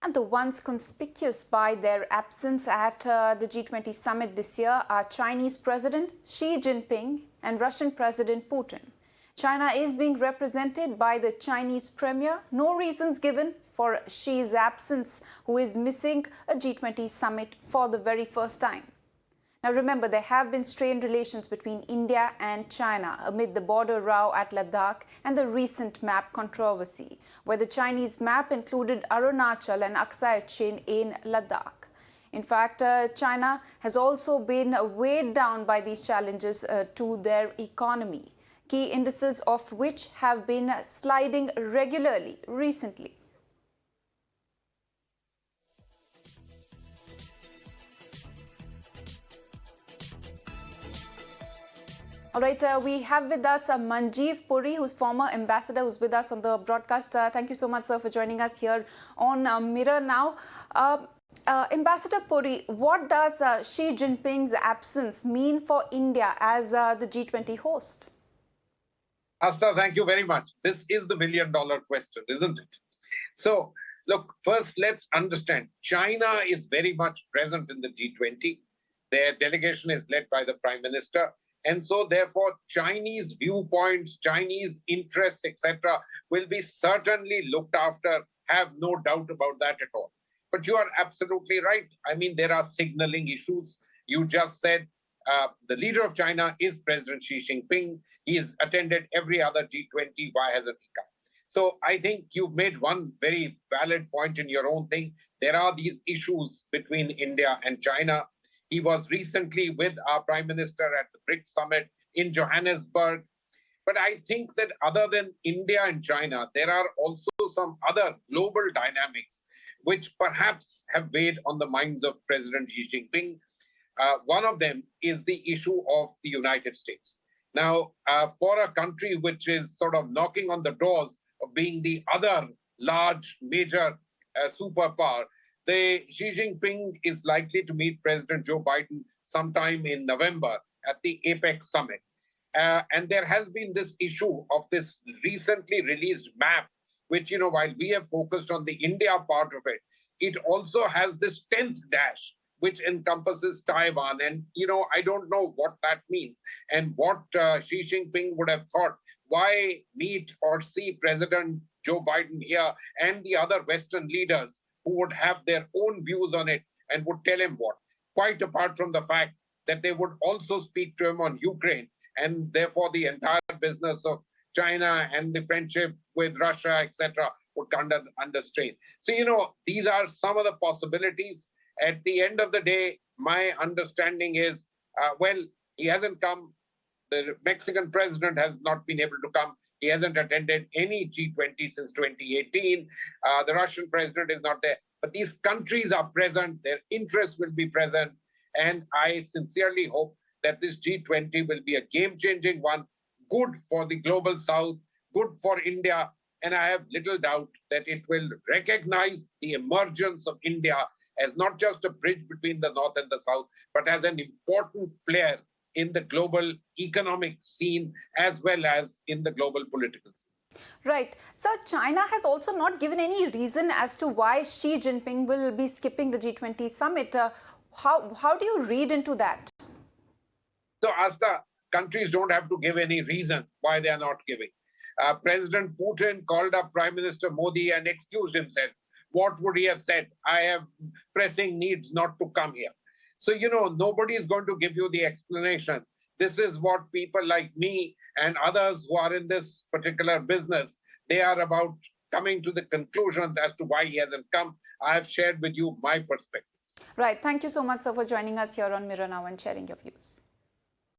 And the ones conspicuous by their absence at the G20 summit this year are Chinese President Xi Jinping and Russian President Putin. China is being represented by the Chinese Premier. No reasons given for Xi's absence, who is missing a G20 summit for the very first time. Now remember, there have been strained relations between India and China amid the border row at Ladakh and the recent map controversy, where the Chinese map included Arunachal and Aksai Chin in Ladakh. In fact, China has also been weighed down by these challenges to their economy, key indices of which have been sliding regularly recently. All right, we have with us Manjeev Puri, who's former ambassador, who's with us on the broadcast. Thank you so much, sir, for joining us here on Mirror Now. Ambassador Puri, what does Xi Jinping's absence mean for India as the G20 host? Asta, thank you very much. This is the million-dollar question, isn't it? So, look, first let's understand, China is very much present in the G20. Their delegation is led by the Prime Minister. And so, therefore, Chinese viewpoints, Chinese interests, etc., will be certainly looked after, have no doubt about that at all. But you are absolutely right. I mean, there are signaling issues. You just said the leader of China is President Xi Jinping. He has attended every other G20. Why hasn't he come? So I think you've made one very valid point in your own thing. There are these issues between India and China. He was recently with our Prime Minister at the BRICS Summit in Johannesburg. But I think that other than India and China, there are also some other global dynamics which perhaps have weighed on the minds of President Xi Jinping. One of them is the issue of the United States. Now, for a country which is sort of knocking on the doors of being the other large, major superpower, Xi Jinping is likely to meet President Joe Biden sometime in November at the APEC Summit. And there has been this issue of this recently released map, which, while we have focused on the India part of it, it also has this 10th dash, which encompasses Taiwan. And, I don't know what that means and what Xi Jinping would have thought. Why meet or see President Joe Biden here and the other Western leaders who would have their own views on it and would tell him what? Quite apart from the fact that they would also speak to him on Ukraine, and therefore the entire business of China and the friendship with Russia, etc., would come under strain. So, these are some of the possibilities. At the end of the day, my understanding is, he hasn't come. The Mexican president has not been able to come. He hasn't attended any G20 since 2018. The Russian president is not there. But these countries are present. Their interests will be present. And I sincerely hope that this G20 will be a game-changing one, good for the global south, good for India. And I have little doubt that it will recognize the emergence of India as not just a bridge between the north and the south, but as an important player in the global economic scene as well as in the global political scene. Right. So China has also not given any reason as to why Xi Jinping will be skipping the G20 summit. How do you read into that? So Asta, countries don't have to give any reason why they are not giving. President Putin called up Prime Minister Modi and excused himself. What would he have said? I have pressing needs not to come here. So, nobody is going to give you the explanation. This is what people like me and others who are in this particular business, they are about coming to the conclusions as to why he hasn't come. I have shared with you my perspective. Right. Thank you so much, sir, for joining us here on Mirror Now and sharing your views.